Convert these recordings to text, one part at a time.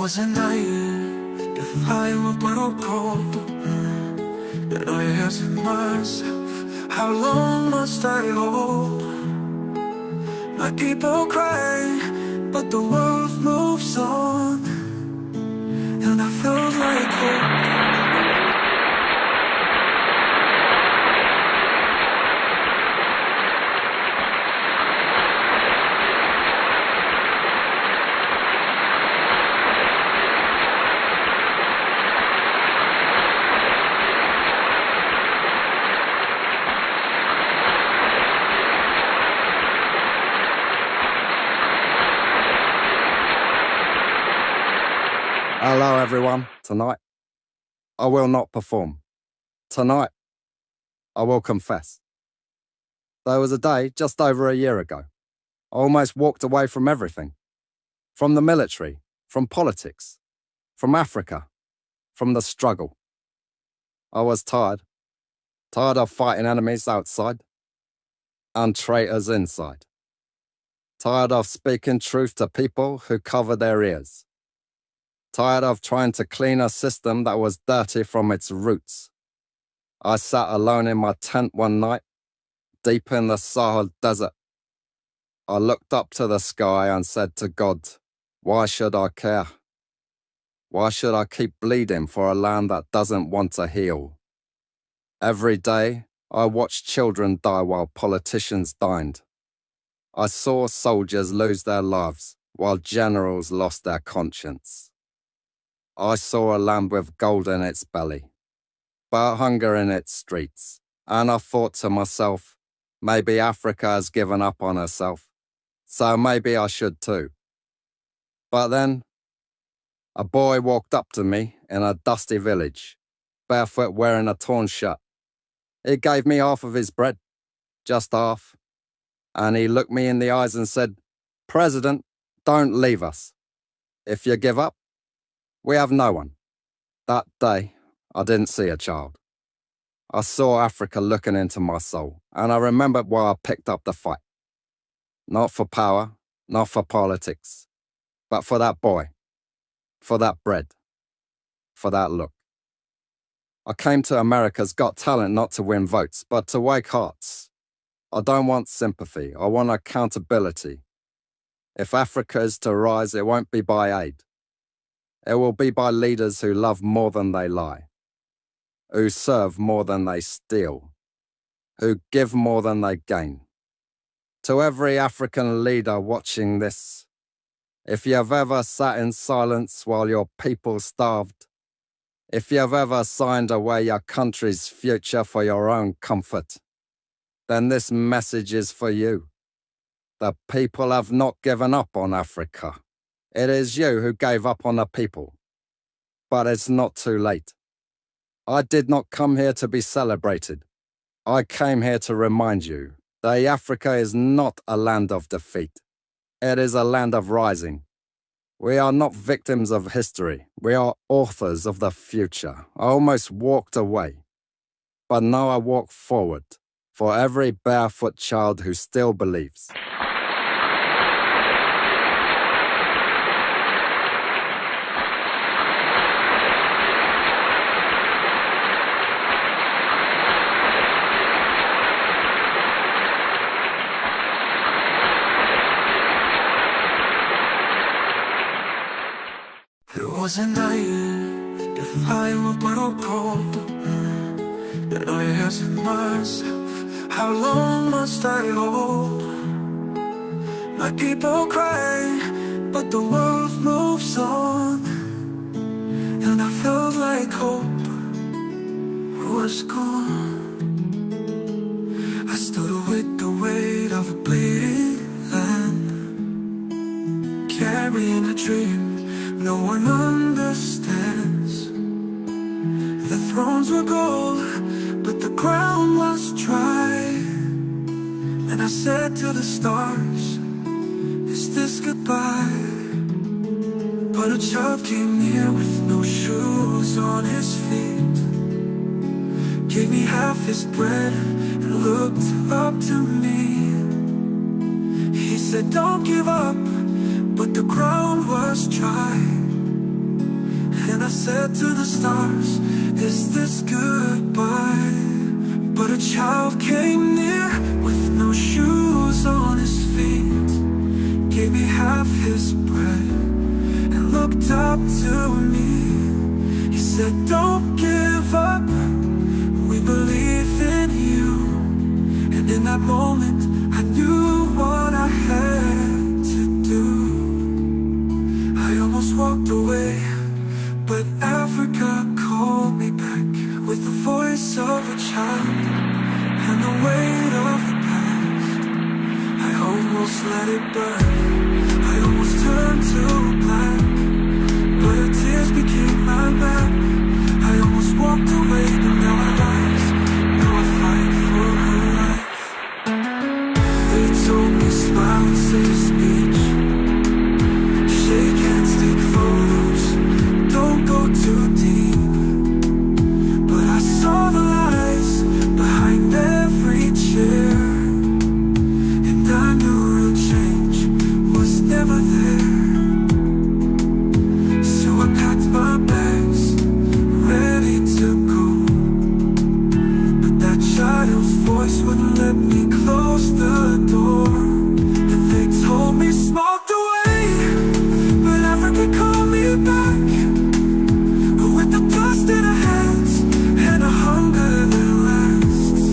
wasn't naive to find what went cold. And I asked myself, how long must I hold? My people cry, but the world moves on, and I felt like hope. Hello everyone, tonight I will not perform. Tonight I will confess. There was a day just over a year ago. I almost walked away from everything. From the military, from politics, from Africa, from the struggle. I was tired of fighting enemies outside and traitors inside. Tired of speaking truth to people who cover their ears. Tired of trying to clean a system that was dirty from its roots. I sat alone in my tent one night, deep in the Sahel desert. I looked up to the sky and said to God, why should I care? Why should I keep bleeding for a land that doesn't want to heal? Every day, I watched children die while politicians dined. I saw soldiers lose their lives while generals lost their conscience. I saw a land with gold in its belly, but hunger in its streets, and I thought to myself, maybe Africa has given up on herself, so maybe I should too. But then, a boy walked up to me in a dusty village, barefoot wearing a torn shirt. He gave me half of his bread, just half, and he looked me in the eyes and said, President, don't leave us. If you give up, we have no one. That day, I didn't see a child. I saw Africa looking into my soul, and I remembered why I picked up the fight. Not for power, not for politics, but for that boy, for that bread, for that look. I came to America's Got Talent not to win votes, but to wake hearts. I don't want sympathy, I want accountability. If Africa is to rise, it won't be by aid. It will be by leaders who love more than they lie, who serve more than they steal, who give more than they gain. To every African leader watching this, if you've ever sat in silence while your people starved, if you've ever signed away your country's future for your own comfort, then this message is for you. The people have not given up on Africa. It is you who gave up on the people. But it's not too late. I did not come here to be celebrated. I came here to remind you that Africa is not a land of defeat. It is a land of rising. We are not victims of history. We are authors of the future. I almost walked away. But now I walk forward for every barefoot child who still believes. It wasn't naive to find what went cold. And I asked myself, how long must I hold? My people cry, but the world moves on, and I felt like hope was gone. I stood with the weight of a bleeding land, carrying a dream no one understands. The thrones were gold, but the ground was dry. And I said to the stars, is this goodbye? But a child came near with no shoes on his feet, gave me half his bread and looked up to me. He said, don't give up, but the ground was dry. said to the stars, is this goodbye? But a child came near with no shoes on his feet, gave me half his bread and looked up to me. He said, don't give up, we believe in you. And in that moment I knew what I had to do. I almost walked away, but Africa called me back with the voice of a child and the weight of the past. I almost let it burn, I almost turned to black, but her tears became my map. I almost walked away, but now I rise, now I fight for her life. They told me smile and say a speech, shake hands, take photos, don't go too deep. But I saw the lies behind every chair, and I knew real change was never there. So I packed my bags, ready to go, but that child's voice wouldn't let me close the door. And they told me smoked away, but Africa called me back with the dust in her hands and a hunger that lasts.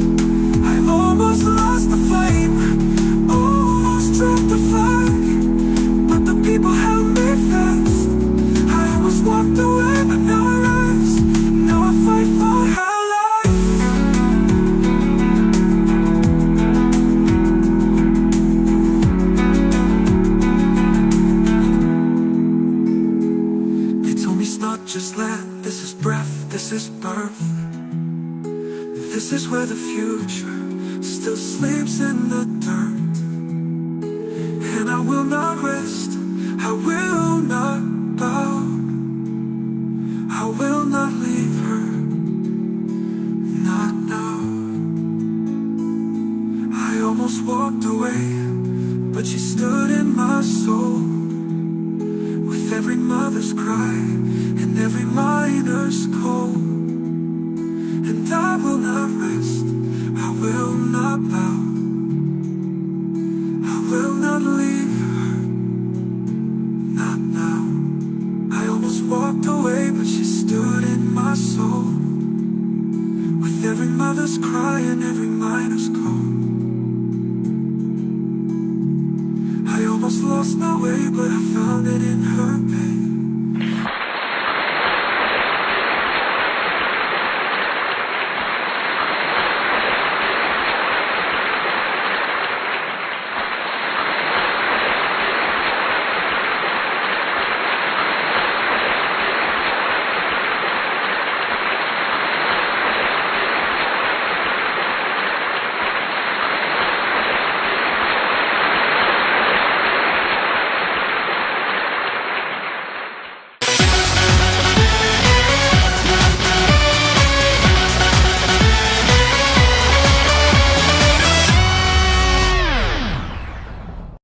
I almost lost the flame, almost dropped the flag, but the people held me fast. I almost walked away, but now I rise, now I fight for her life. They told me it's not just land, this is breath, this is birth. This is where the future still sleeps in the dirt. And I will not rest, I will not bow, I will not leave her, not now. I almost walked away, but she stood in my soul, with every mother's cry and every miner's call. And I will not rest, I will not bow, I will not leave her, not now. I almost walked away, but she stood in my soul, with every mother's cry and every miner's call. I almost lost my way, but I found it in her.